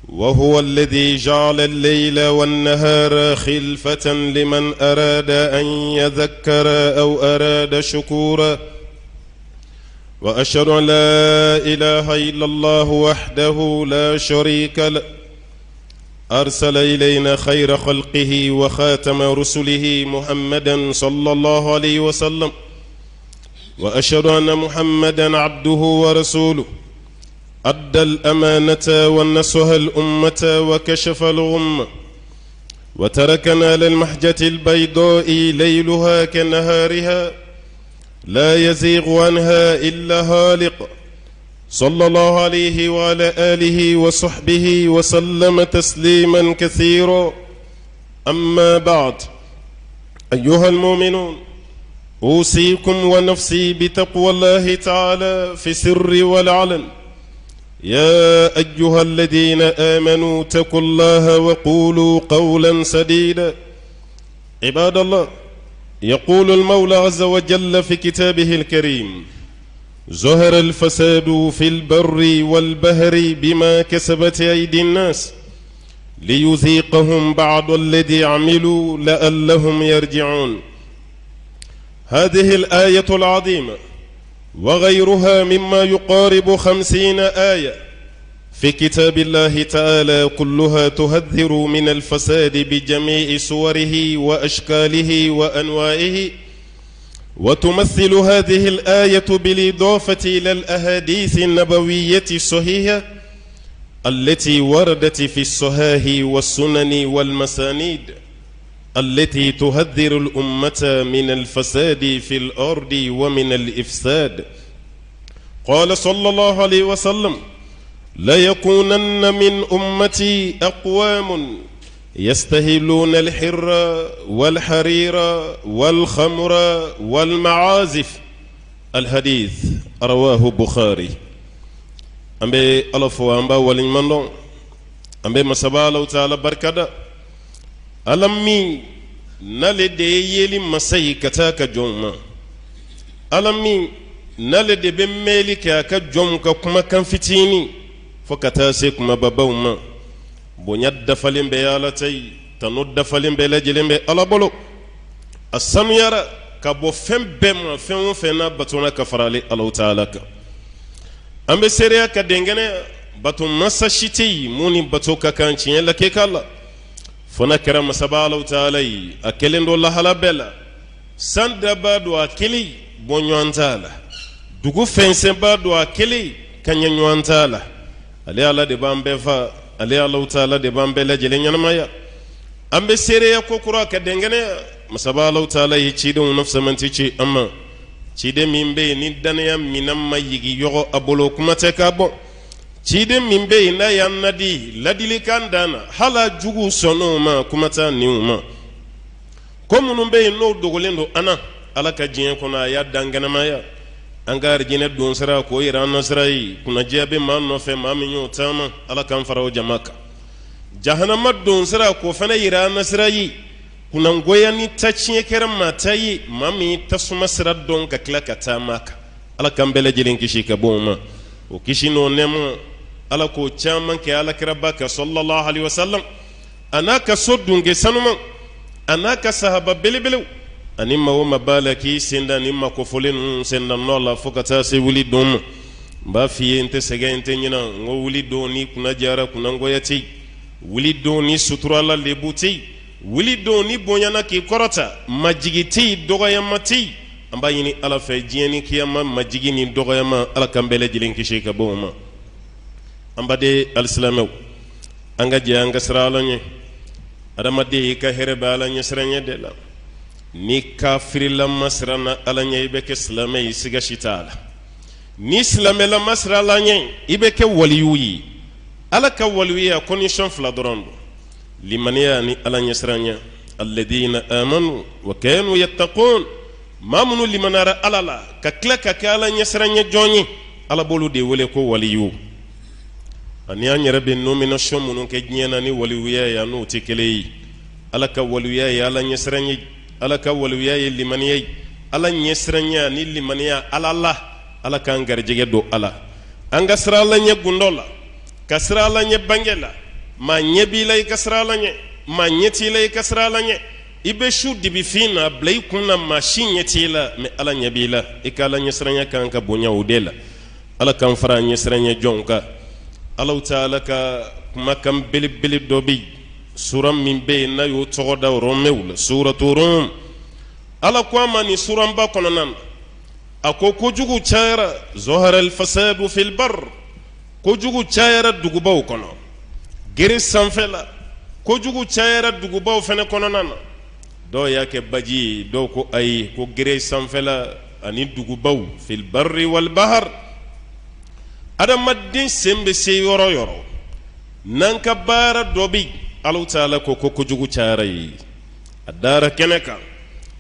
وهو الذي جعل الليل والنهار خلفة لمن أراد أن يذكر أو أراد شكورا وأشهد أن لا إله إلا الله وحده لا شريك له أرسل إلينا خير خلقه وخاتم رسله محمدا صلى الله عليه وسلم وأشهد أن محمدا عبده ورسوله أدى الأمانة ونصح الأمة وكشف الغمة وتركنا للمحجة البيضاء ليلها كنهارها لا يزيغ عنها إلا هالق صلى الله عليه وعلى آله وصحبه وسلم تسليما كثيرا. أما بعد، أيها المؤمنون، أوصيكم ونفسي بتقوى الله تعالى في السر والعلن. يا أيها الذين آمنوا اتقوا الله وقولوا قولا سديدا. عباد الله، يقول المولى عز وجل في كتابه الكريم: ظهر الفساد في البر والبحر بما كسبت أيدي الناس ليذيقهم بعض الذي عملوا لعلهم يرجعون. هذه الآية العظيمة وغيرها مما يقارب 50 آية في كتاب الله تعالى كلها تحذر من الفساد بجميع صوره وأشكاله وأنواعه، وتمثل هذه الآية بالإضافة إلى الأحاديث النبوية الصحيحة التي وردت في الصحاح والسنن والمسانيد التي تحذر الأمة من الفساد في الأرض ومن الإفساد. قال صلى الله عليه وسلم: ليكونن من أمتي أقوام يستهلون الحر والحرير والخمر والمعازف. الحديث رواه بخاري. أمبي ألفو أمبا ولنمندون أمبي مسابا الله تعالى بركدا ألمي نالدي يلي مساي كتاك جوما ألمي نالدي بميلي كاكا جوم كما كان فتيني فكتاسيك ما بابوما بنياد دفلين بيالتي تنود دفلين بيلاجلين بي ألا بلو السميارة كابو فم بما فم فينا بطونا كفرالي الله تعالى أمبي سيريا كدنغني بطو مسا شتي موني بطو كاكانشين يلا كيك الله fona kera masaba Allah ta'ala akelen do la hala bela sanda ba do akeli bonywantala dugu fense ba do akeli kanyanywantala ali ala de bambe fa ali Allah ta'ala de bambe la jelen yanmaya ambe sere ya kokura ka dengene masaba Allah ta'ala yi ci don nafsa manti ci amma ci de mimbe ni danaya minam mayigi yogo abolo kuma te ka bon cide mimbe na yannadi ladili kandana hala jugu sonoma kumata niuma komunu be no dogolendo ana alaka jiyen kona ya dangana maya angar jine don sara ko iran nasrai kuna jabe man no fe maminyo tama alaka farawo jamaka jahannama don sara ko fana iran nasrai kuna ngoyani tachiye keram matayi mami tasuma sira don ka klaka tamaka alaka mbele jilin kishi ka boma o kishi no nemo ala ko caman ke ala kira baka sallallahu alaihi wasallam anaka soddunge sanuma anaka sahaba belebelew anima wo mabalaki senda nimma ko folen senda nola fokata se wuli dum ba fiye ente sege ente nyina ngo wuli doni kuna jara kuna ngoyati wuli doni sutura la lebuti wuli doni bonyana ki korata majigiti dogoyamati amba yini ala fe jieni kiyama majigini dogoyama ala kambele jilin kishika boma ambade alislamew anga je anga sralanye adamade ka herebe alanye sranye de la ni kafiri la masrana alanye ibeke islamay siga shitala ni islamé la masra alanye ibeke waliyuyi ala ka waliya condition fla dorondo limaniya ni alanye sranye alladina amanu wa kanu yattaqun mamunu limanara alala ka klaka ka alanye sranye jonyi ala bolu de wele ko waliyu ani anyere be nomination munun ke nyena ni waliwiya ya no tikeleyi alaka waliwiya ya ala nyesranye alaka waliwiya ya limaniya ala nyesranya ni limaniya ala Allah alaka ngarjege do ala anga sra la nye gundola ka sira ala ɲɛ bange la maa ɲɛ b'i la i ka sira ala ɲɛ maa ɲɛ t'i la i ka sira ala ɲɛ i bɛ su dibifin na bila i kun na maa si ɲɛ t'i la mɛ ala ɲɛ b'i la i ka ala ɲɛsiranya kan ka bonya o de la ala kan fara ɲɛsiranya jɔnw kan alaw taala ka kumakan belebele dɔ bɛ yen sura min bɛ yen n'a y'o tɔgɔ da rɔmɛw la suratu rum ala ko a ma nin suranba kɔnɔna na a ko kojugu cayara zohara alfasadu fil bar kojugu cayara dugubaw kɔnɔ gere sanfɛla kojugu cayara dugubaw fɛnɛ kɔnɔna na dɔw y'a kɛ baji ye dɔw ko ayi ko gere sanfɛla ani dugubaw fil barri wal bahar adamaden sen bɛ se yɔrɔ yɔrɔ n'an ka baara dɔ bɛ alaw taala ko kojugu cayara ye a dara kɛnɛ kan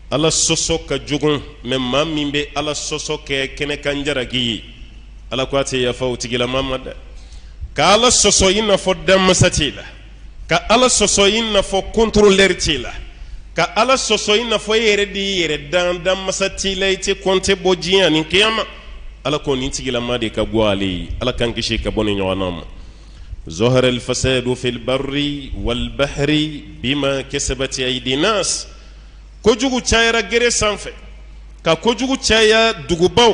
ala sɔsɔ ka jugun mɛ maa min bɛ ala sɔsɔ kɛ kɛnɛ kan jaraki ye ala ko a tɛ yafa o tigilama ma dɛ ka ala sɔsɔ i n'a fɔ danmasa t'i la ka ala sɔsɔ i n'a fɔ contrôleur t'i la ka ala sɔsɔ i n'a fɔ e yɛrɛ de y'i yɛrɛ danmasa t'i la i tɛ compter bɔ diɲɛ ani kiyama ala ko nin tigilama de ka bɔ ale ye ala kan kisi ka bɔ ni ɲɔgɔnna ma ظهر الفساد في البر والبحر بما كسبت أيدي الناس kojugu cayara gere sanfɛ ka kojugu caya dugubaw